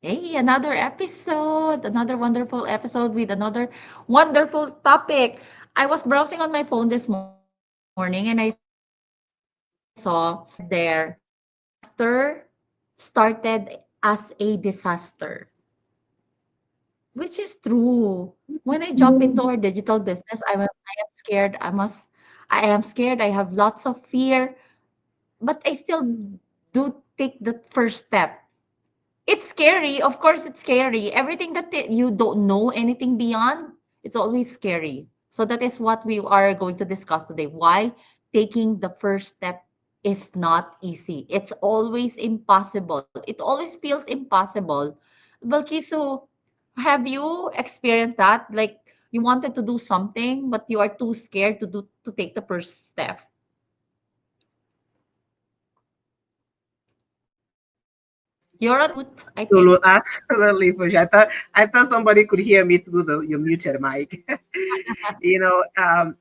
Hey, another episode, another wonderful episode with another wonderful topic. I was browsing on my phone this morning and I saw there disaster started as a disaster, which is true. When I jump into our digital business, I am scared. I am scared. I have lots of fear, but I still do take the first step. It's scary. Of course, it's scary. Everything that you don't know anything beyond, it's always scary. So that is what we are going to discuss today. Why taking the first step is not easy. It's always impossible. It always feels impossible. Balkisu, have you experienced that? Like you wanted to do something, but you are too scared to take the first step. You're on mute, I think. Absolutely, absolutely, for sure. I thought somebody could hear me through your muted mic. you know, um,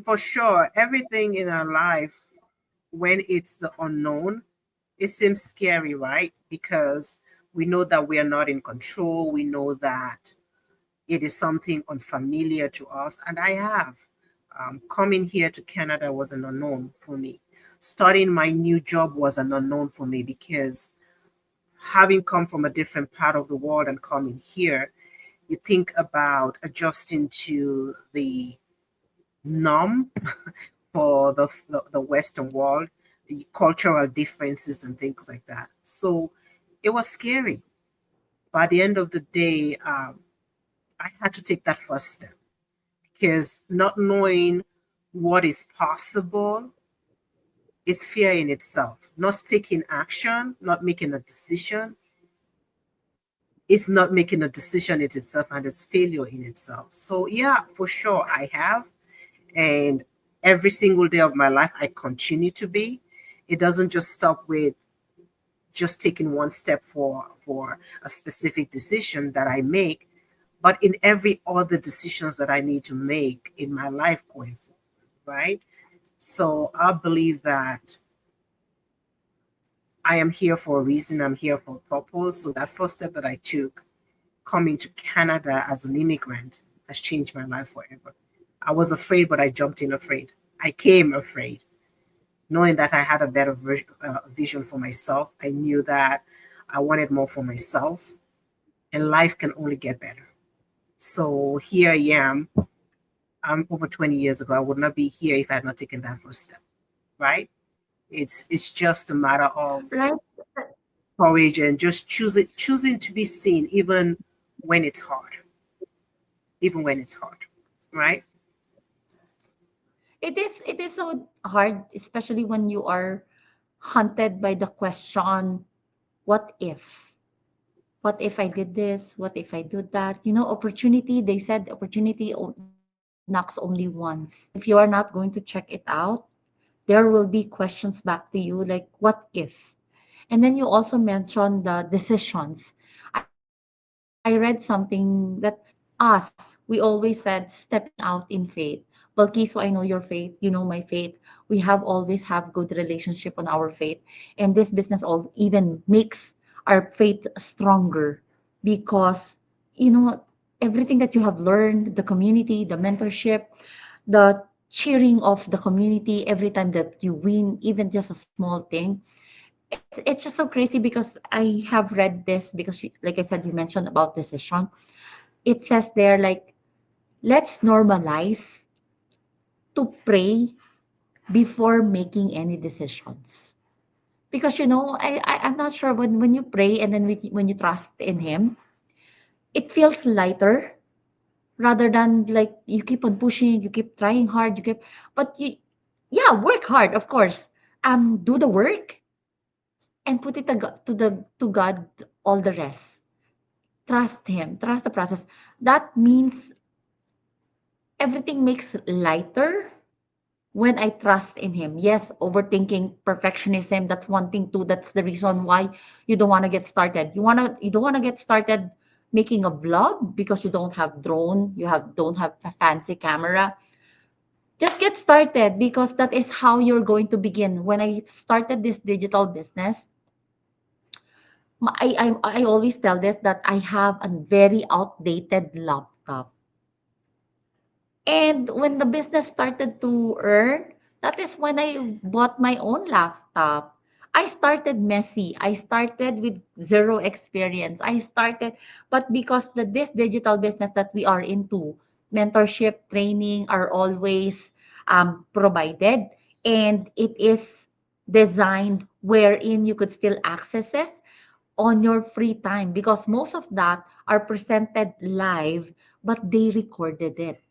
for sure, everything in our life, when it's the unknown, it seems scary, right? Because we know that we are not in control. We know that it is something unfamiliar to us. And I have coming here to Canada was an unknown for me. Starting my new job was an unknown for me because having come from a different part of the world and coming here, you think about adjusting to the norm for the Western world, the cultural differences and things like that. So it was scary. By the end of the day, I had to take that first step because not knowing what is possible is fear in itself. Not taking action, not making a decision, it's not making a decision in itself and it's failure in itself. So yeah, for sure I have. And every single day of my life I continue to be. It doesn't just stop with just taking one step for a specific decision that I make, but in every other decisions that I need to make in my life going forward, right? So I believe that I am here for a reason, I'm here for a purpose. So that first step that I took coming to Canada as an immigrant has changed my life forever. I was afraid, but I jumped in afraid. I came afraid, knowing that I had a better vision for myself. I knew that I wanted more for myself, and life can only get better. So here I am. I'm over 20 years ago. I would not be here if I had not taken that first step, right? It's just a matter of Right? courage and just choosing to be seen even when it's hard, even when it's hard, right? It is so hard, especially when you are haunted by the question, what if? What if I did this? What if I do that? Opportunity, they said opportunity knocks only once. If you are not going to check it out, there will be questions back to you like, what if? And then you also mentioned the decisions. I read something that us, we always said stepping out in faith. Balkiso, I know your faith, you know my faith. We have always have good relationship on our faith. And this business all even makes our faith stronger because, you know, everything that you have learned, the community, the mentorship, the cheering of the community every time that you win, even just a small thing, it's just so crazy because I have read this because like I said, you mentioned about decision. It says there like, let's normalize to pray before making any decisions. Because I'm not sure when you pray and then when you trust in him, it feels lighter rather than like you keep on pushing, you keep trying hard, you keep but you yeah, work hard, of course. Do the work and put it to God all the rest. Trust him, trust the process. That means everything makes lighter when I trust in him. Yes, overthinking, perfectionism, that's one thing too. That's the reason why you don't want to get started. You don't want to get started making a vlog because you don't have drone, don't have a fancy camera. Just get started because that is how you're going to begin. When I started this digital business, I always tell this that I have a very outdated laptop. And when the business started to earn, that is when I bought my own laptop. I started messy. I started with zero experience. But because this digital business that we are into, mentorship, training are always provided, and it is designed wherein you could still access it on your free time because most of that are presented live, but they recorded it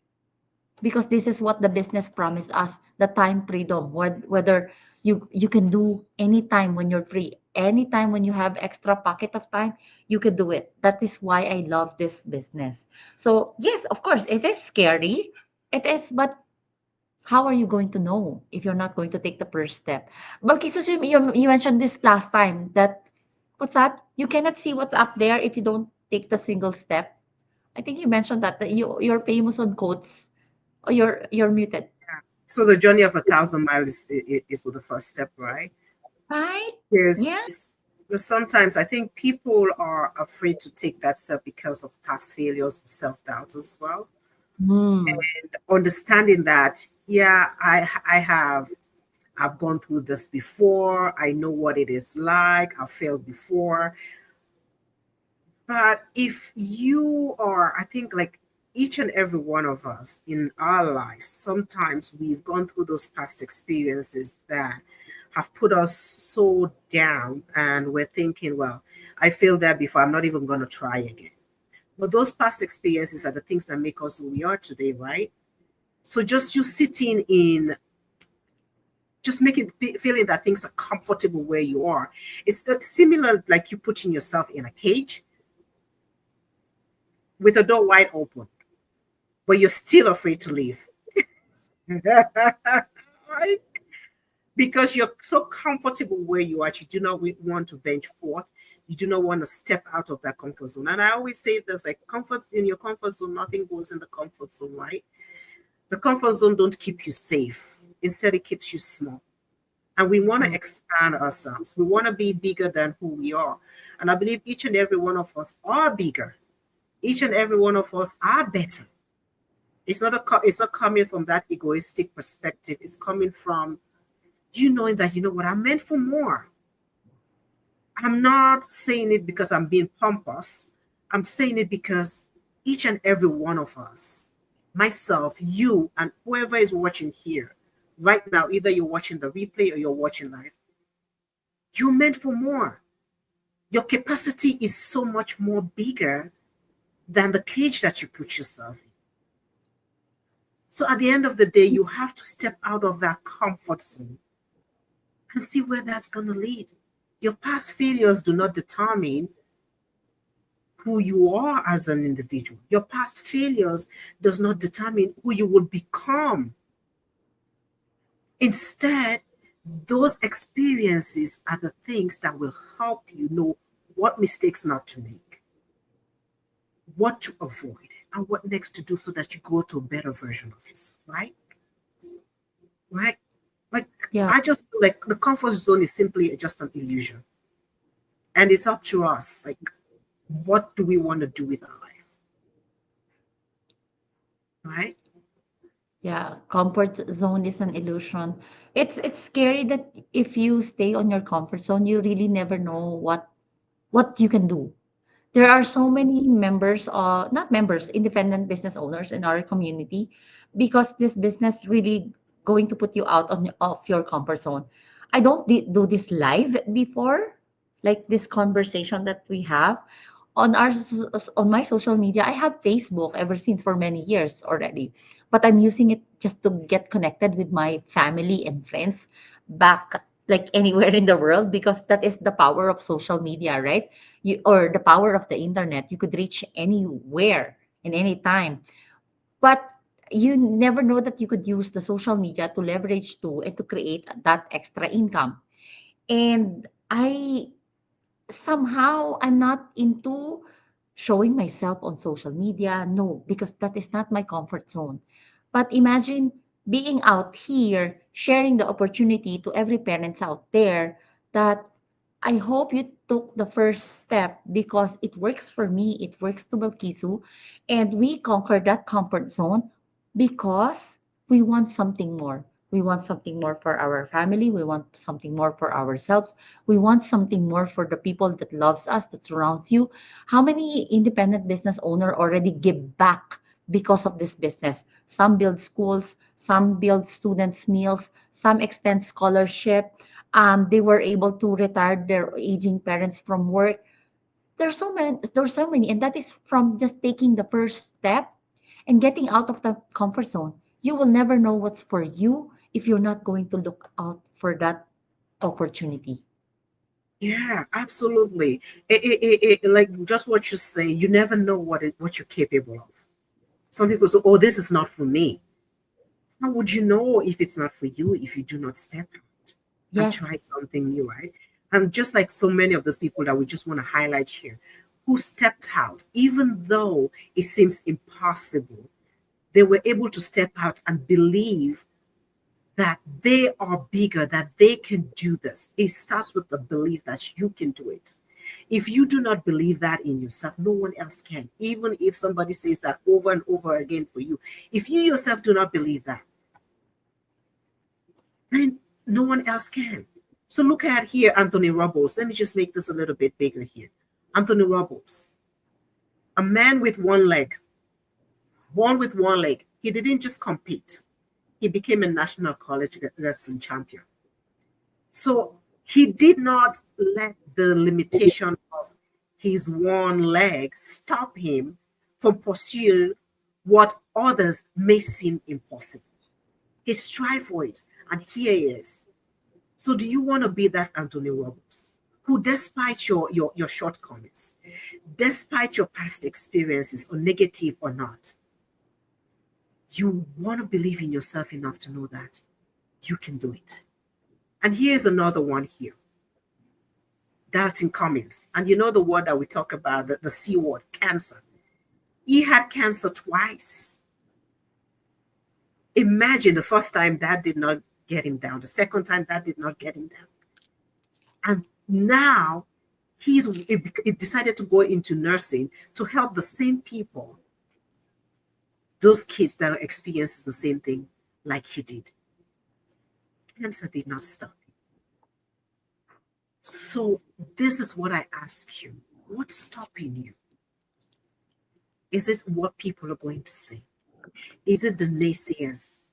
because this is what the business promised us, the time freedom, whether you can do anytime when you're free, anytime when you have extra pocket of time, you can do it. That is why I love this business. So yes, of course it is scary, it is, but how are you going to know if you're not going to take the first step? But Jesus, you mentioned this last time that what's that, you cannot see what's up there if you don't take the single step. I think you mentioned that you're famous on quotes. Oh, you're muted. So the journey of 1,000 miles is with the first step, right? Right? Yes. Yeah. But sometimes I think people are afraid to take that step because of past failures or self-doubt as well. Mm. Understanding that, yeah, I've gone through this before. I know what it is like. I've failed before. But if you are, I think like each and every one of us in our lives, sometimes we've gone through those past experiences that have put us so down, and we're thinking, well, I failed that before. I'm not even going to try again. But those past experiences are the things that make us who we are today, right? So just you sitting in, just making feeling that things are comfortable where you are. It's similar like you putting yourself in a cage with a door wide open, but you're still afraid to leave. Right? Because you're so comfortable where you are, you do not want to venture forth. You do not want to step out of that comfort zone. And I always say this, like, comfort in your comfort zone, nothing goes in the comfort zone, right? The comfort zone don't keep you safe. Instead, it keeps you small. And we want to Mm. expand ourselves. We want to be bigger than who we are. And I believe each and every one of us are bigger. Each and every one of us are better. It's not coming from that egoistic perspective. It's coming from you knowing that you know what I'm meant for more. I'm not saying it because I'm being pompous. I'm saying it because each and every one of us, myself, you, and whoever is watching here right now, either you're watching the replay or you're watching live, you're meant for more. Your capacity is so much more bigger than the cage that you put yourself in. So at the end of the day, you have to step out of that comfort zone and see where that's going to lead. Your past failures do not determine who you are as an individual. Your past failures does not determine who you will become. Instead, those experiences are the things that will help you know what mistakes not to make, what to avoid, and what next to do so that you go to a better version of yourself, right? Right? Like, Yeah. I just feel like the comfort zone is simply just an illusion. And it's up to us. Like, what do we want to do with our life? Right? Yeah. Comfort zone is an illusion. It's scary that if you stay on your comfort zone, you really never know what you can do. There are so many members, not members, independent business owners in our community because this business really going to put you out of your comfort zone. I don't do this live before, like this conversation that we have on on my social media. I have Facebook ever since for many years already, but I'm using it just to get connected with my family and friends back like anywhere in the world because that is the power of social media, right? You or the power of the internet. You could reach anywhere in any time, but you never know that you could use the social media to leverage to and to create that extra income. And I'm not into showing myself on social media. No, because that is not my comfort zone. But imagine being out here, sharing the opportunity to every parents out there that I hope you took the first step because it works for me, it works to Balkisu, and we conquer that comfort zone because we want something more. We want something more for our family, we want something more for ourselves, we want something more for the people that loves us, that surrounds you. How many independent business owner already give back because of this business? Some build schools, some build students meals, some extend scholarship, they were able to retire their aging parents from work. There's so many, and that is from just taking the first step and getting out of the comfort zone. You will never know what's for you if you're not going to look out for that opportunity. Yeah, absolutely. Like just what you say, you never know what you're capable of. Some people say, "Oh, this is not for me." How would you know if it's not for you if you do not step out and Yes. try something new, right? And just like so many of those people that we just want to highlight here, who stepped out, even though it seems impossible, they were able to step out and believe that they are bigger, that they can do this. It starts with the belief that you can do it. If you do not believe that in yourself, no one else can. Even if somebody says that over and over again for you, if you yourself do not believe that, then no one else can. So look at here, Anthony Robles. Let me just make this a little bit bigger here. Anthony Robles, a man with one leg, born with one leg. He didn't just compete. He became a national college wrestling champion. So he did not let the limitation of his one leg stop him from pursuing what others may seem impossible. He strived for it, and here he is. So do you want to be that Anthony Robles, who despite your shortcomings, despite your past experiences, or negative or not, you want to believe in yourself enough to know that you can do it? And here's another one here. Dalton Cummings. And you know the word that we talk about, the C word, cancer. He had cancer twice. Imagine the first time that did not get him down, the second time that did not get him down. And now he decided to go into nursing to help the same people, those kids that are experiencing the same thing like he did. Cancer did not stop him. So this is what I ask you. What's stopping you? Is it what people are going to say? Is it the naysayers?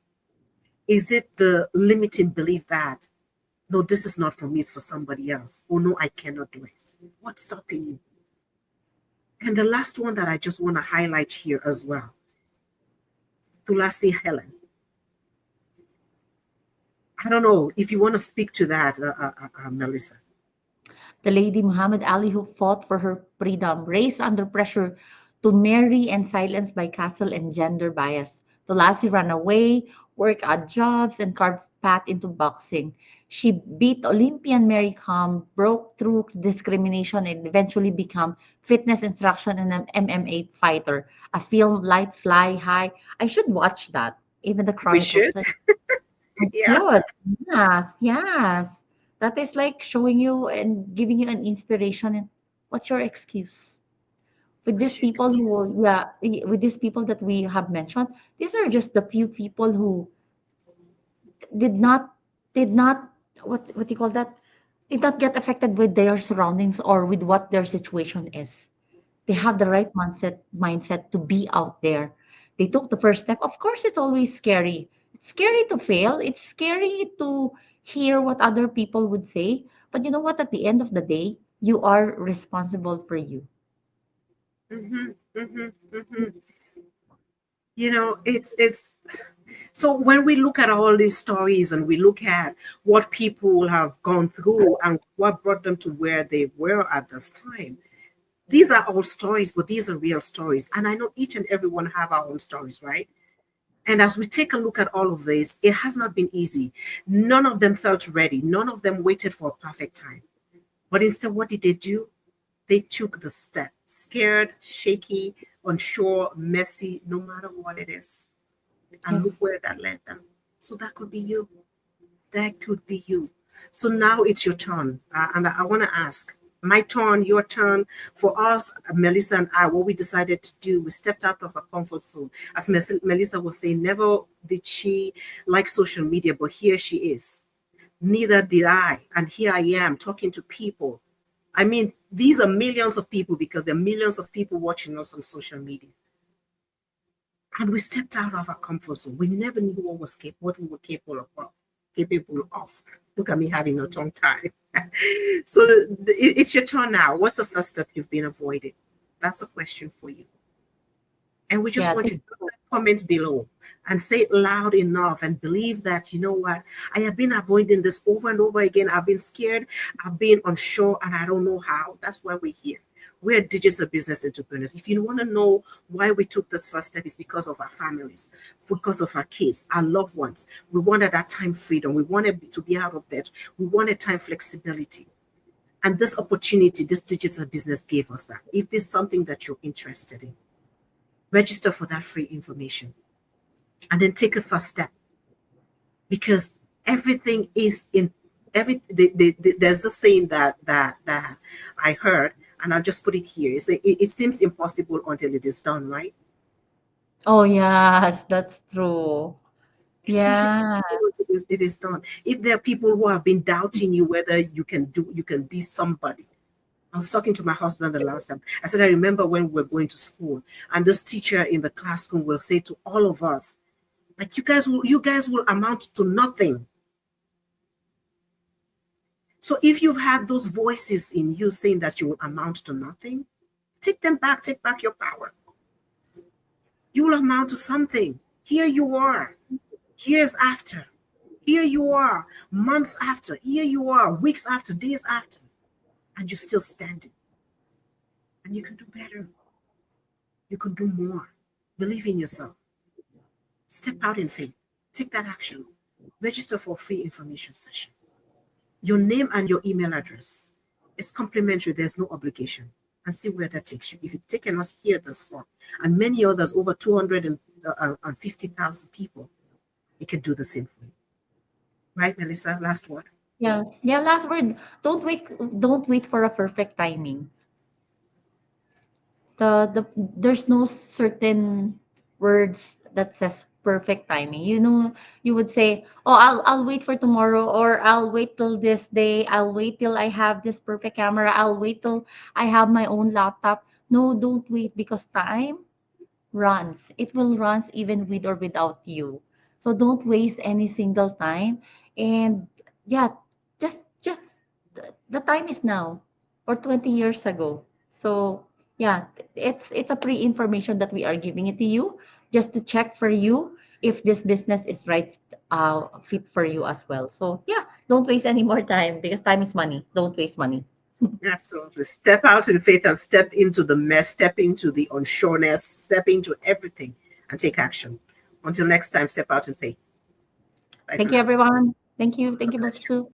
Is it the limiting belief that, no, this is not for me, it's for somebody else? Oh, no, I cannot do it. What's stopping you? And the last one that I just want to highlight here as well, Tulasi Helen. I don't know if you want to speak to that, Melissa. The Lady Muhammad Ali who fought for her freedom, raised under pressure to marry and silenced by castle and gender bias. Tulasi ran away, worked odd jobs, and carved path into boxing. She beat Olympian Mary Kom, broke through discrimination, and eventually became fitness instruction and an MMA fighter. A film, Light Fly High. I should watch that. Even the We Chronicles. should. I Yeah. should. Yes, yes. That is like showing you and giving you an inspiration. And what's your excuse? With these What's your people excuse? who, yeah, with these people that we have mentioned, these are just the few people who did not, did not, what do you call that? Did not get affected with their surroundings or with what their situation is. They have the right mindset to be out there. They took the first step. Of course, it's always scary. It's scary to fail. It's scary to hear what other people would say. But you know what? At the end of the day, you are responsible for you. Hmm. Hmm. Hmm. It's so when we look at all these stories and we look at what people have gone through and what brought them to where they were at this time, these are all stories, but these are real stories. And I know each and every one have our own stories, right? And as we take a look at all of this, it has not been easy. None of them felt ready. None of them waited for a perfect time. But instead, what did they do? They took the step, scared, shaky, unsure, messy, no matter what it is. And look Yes. where that led them. So that could be you. That could be you. So now it's your turn. And I want to ask, my turn, your turn. For us, Melissa and I, what we decided to do, we stepped out of our comfort zone. As Melissa was saying, never did she like social media, but here she is. Neither did I. And here I am talking to people. I mean, these are millions of people because there are millions of people watching us on social media. And we stepped out of our comfort zone. We never knew what we were capable of. Look at me having a tongue tie. So it's your turn now. What's the first step you've been avoiding? That's a question for you. And we just Yeah, want you to comment below and say it loud enough and believe that, you know what, I have been avoiding this over and over again. I've been scared, I've been unsure, and I don't know how. That's why we're here. We're digital business entrepreneurs. If you want to know why we took this first step, it's because of our families, because of our kids, our loved ones. We wanted that time freedom. We wanted to be out of debt. We wanted time flexibility. And this opportunity, this digital business gave us that. If there's something that you're interested in, register for that free information and then take a first step, because everything is in there's a saying that I heard, and I'll just put it here. It seems impossible until it is done, right? oh yes, that's true. It seems Yeah. impossible until it is done. If there are people who have been doubting you whether you can be somebody. I was talking to my husband the last time. I said, I remember when we were going to school, and this teacher in the classroom will say to all of us, like, you guys will amount to nothing. So if you've had those voices in you saying that you will amount to nothing, take them back, take back your power. You will amount to something. Here you are, years after. Here you are, months after. Here you are, weeks after, days after. And you're still standing. And you can do better. You can do more. Believe in yourself. Step out in faith. Take that action. Register for a free information session. Your name and your email address. It's complimentary. There's no obligation. And see where that takes you. If it's taken us here this far, and many others, over 250,000 people, it can do the same for you. Right, Melissa? Last word. Yeah. Yeah, last word. Don't wait for a perfect timing. There's no certain words that says perfect timing. You know, you would say, "Oh, I'll wait for tomorrow," or "I'll wait till this day. I'll wait till I have this perfect camera. I'll wait till I have my own laptop." No, don't wait, because time runs. It will runs even with or without you. So don't waste any single time. And yeah, just the time is now, or 20 years ago. So yeah, it's a pre-information that we are giving it to you, just to check for you if this business is right, fit for you as well. So yeah, don't waste any more time, because time is money. Don't waste money. Absolutely. Step out in faith and step into the mess, step into the unsureness, step into everything and take action. Until next time, step out in faith. Bye for Thank you, now. everyone. Thank you. God Thank you, bless you. Butsu.